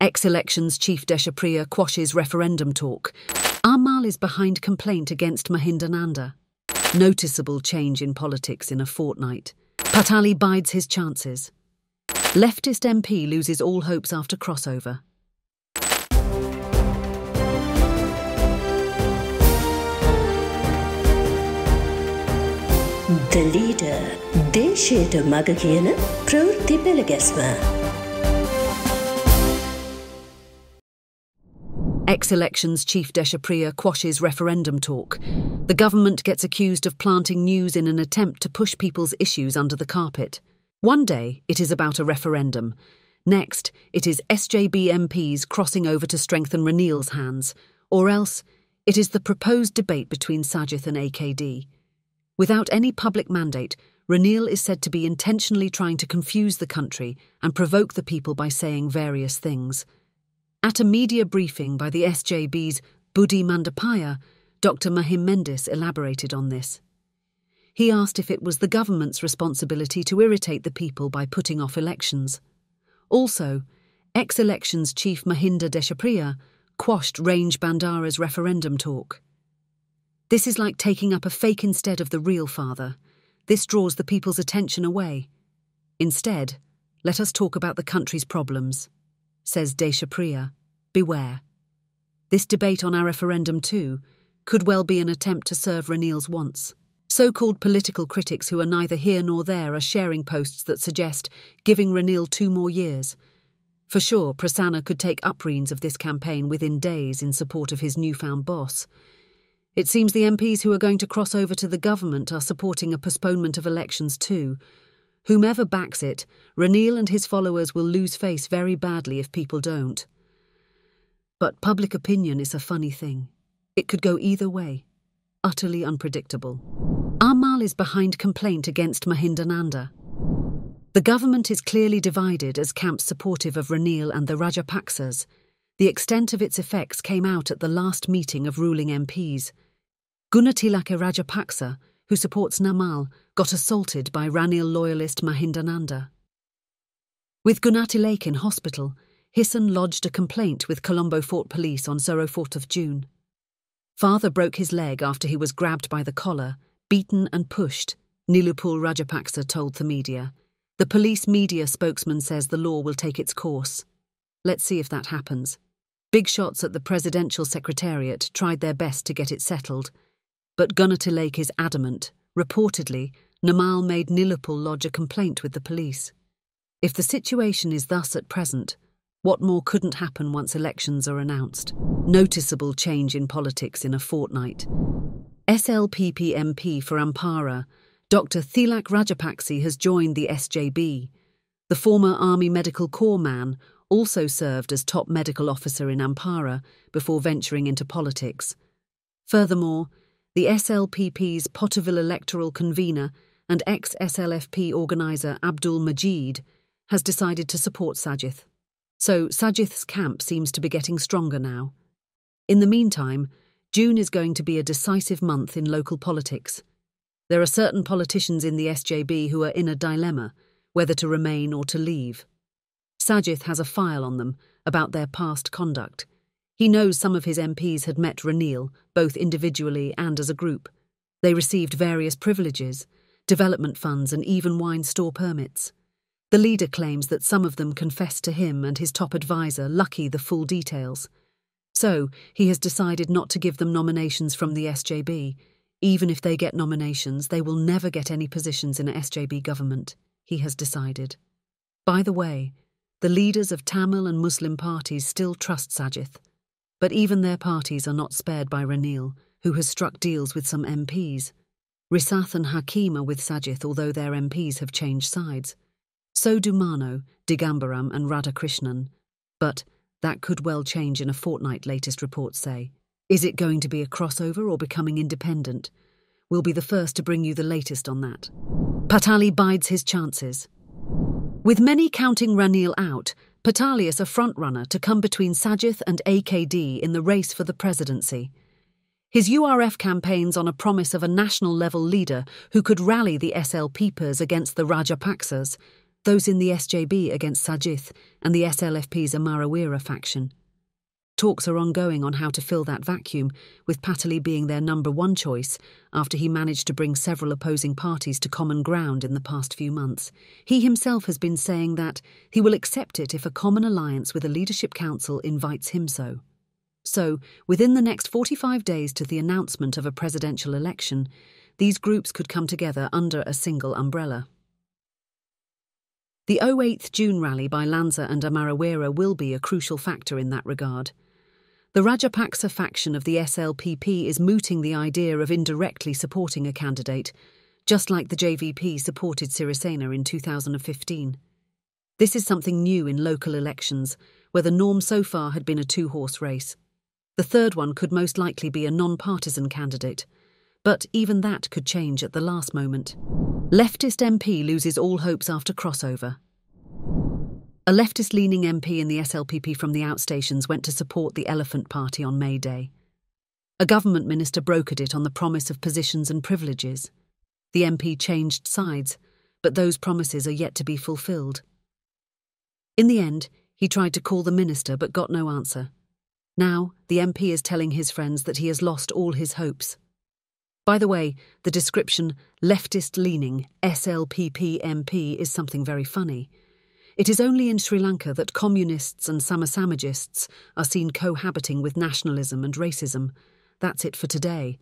Ex-elections chief Deshapriya quashes referendum talk. Amal is behind complaint against Mahinda Nanda. Noticeable change in politics in a fortnight. Patali bides his chances. Leftist MP loses all hopes after crossover. The leader, දේශයට මග කියන ප්‍රවෘත්ති පෙළගැස්ම. Ex-elections chief Deshapriya quashes referendum talk. The government gets accused of planting news in an attempt to push people's issues under the carpet. One day, it is about a referendum. Next, it is SJB MPs crossing over to strengthen Ranil's hands. Or else, it is the proposed debate between Sajith and AKD. Without any public mandate, Ranil is said to be intentionally trying to confuse the country and provoke the people by saying various things. At a media briefing by the SJB's Budi Mandapaya, Dr. Mahim Mendis elaborated on this. He asked if it was the government's responsibility to irritate the people by putting off elections. Also, ex-elections chief Mahinda Deshapriya quashed Range Bandara's referendum talk. This is like taking up a fake instead of the real father. This draws the people's attention away. Instead, let us talk about the country's problems, says Deshapriya. Beware. This debate on our referendum too could well be an attempt to serve Ranil's wants. So-called political critics who are neither here nor there are sharing posts that suggest giving Ranil 2 more years. For sure, Prasanna could take upreins of this campaign within days in support of his newfound boss. It seems the MPs who are going to cross over to the government are supporting a postponement of elections too. Whomever backs it, Ranil and his followers will lose face very badly if people don't. But public opinion is a funny thing. It could go either way. Utterly unpredictable. Amal is behind complaint against Mahinda Nanda. The government is clearly divided as camps supportive of Ranil and the Rajapaksas. The extent of its effects came out at the last meeting of ruling MPs. Gunatilaka Rajapaksa, who supports Namal, got assaulted by Ranil loyalist Mahinda Nanda. With Gunatilake in hospital, Hissan lodged a complaint with Colombo Fort Police on 4th of June. Father broke his leg after he was grabbed by the collar, beaten and pushed, Nilupul Rajapaksa told the media. The police media spokesman says the law will take its course. Let's see if that happens. Big shots at the presidential secretariat tried their best to get it settled, but Gunatilake is adamant. Reportedly, Namal made Nilupul lodge a complaint with the police. If the situation is thus at present, what more couldn't happen once elections are announced? Noticeable change in politics in a fortnight. SLPP MP for Ampara, Dr. Thilak Rajapakse has joined the SJB. The former Army Medical Corps man also served as top medical officer in Ampara before venturing into politics. Furthermore, the SLPP's Potterville electoral convener and ex-SLFP organiser Abdul Majid has decided to support Sajith. So Sajith's camp seems to be getting stronger now. In the meantime, June is going to be a decisive month in local politics. There are certain politicians in the SJB who are in a dilemma, whether to remain or to leave. Sajith has a file on them about their past conduct. He knows some of his MPs had met Ranil, both individually and as a group. They received various privileges, development funds and even wine store permits. The leader claims that some of them confessed to him and his top advisor Lucky the full details. So, he has decided not to give them nominations from the SJB. Even if they get nominations, they will never get any positions in a SJB government, he has decided. By the way, the leaders of Tamil and Muslim parties still trust Sajith, but even their parties are not spared by Ranil, who has struck deals with some MPs. Risath and Hakim are with Sajith, although their MPs have changed sides. So do Mano, Digambaram and Radhakrishnan. But that could well change in a fortnight, latest reports say. Is it going to be a crossover or becoming independent? We'll be the first to bring you the latest on that. Patali bides his chances. With many counting Ranil out, Patali is a frontrunner to come between Sajith and AKD in the race for the presidency. His URF campaigns on a promise of a national-level leader who could rally the SLPPers against the Rajapaksas, those in the SJB against Sajith and the SLFP's Amarawira faction. Talks are ongoing on how to fill that vacuum, with Patali being their number one choice after he managed to bring several opposing parties to common ground in the past few months. He himself has been saying that he will accept it if a common alliance with a leadership council invites him so. So, within the next 45 days to the announcement of a presidential election, these groups could come together under a single umbrella. The 08th June rally by Lanka and Amarawira will be a crucial factor in that regard. The Rajapaksa faction of the SLPP is mooting the idea of indirectly supporting a candidate, just like the JVP supported Sirisena in 2015. This is something new in local elections, where the norm so far had been a two-horse race. The third one could most likely be a non-partisan candidate, but even that could change at the last moment. Leftist MP loses all hopes after crossover. A leftist-leaning MP in the SLPP from the outstations went to support the Elephant Party on May Day. A government minister brokered it on the promise of positions and privileges. The MP changed sides, but those promises are yet to be fulfilled. In the end, he tried to call the minister but got no answer. Now, the MP is telling his friends that he has lost all his hopes. By the way, the description leftist-leaning SLPP MP is something very funny. It is only in Sri Lanka that communists and samasamagists are seen cohabiting with nationalism and racism. That's it for today.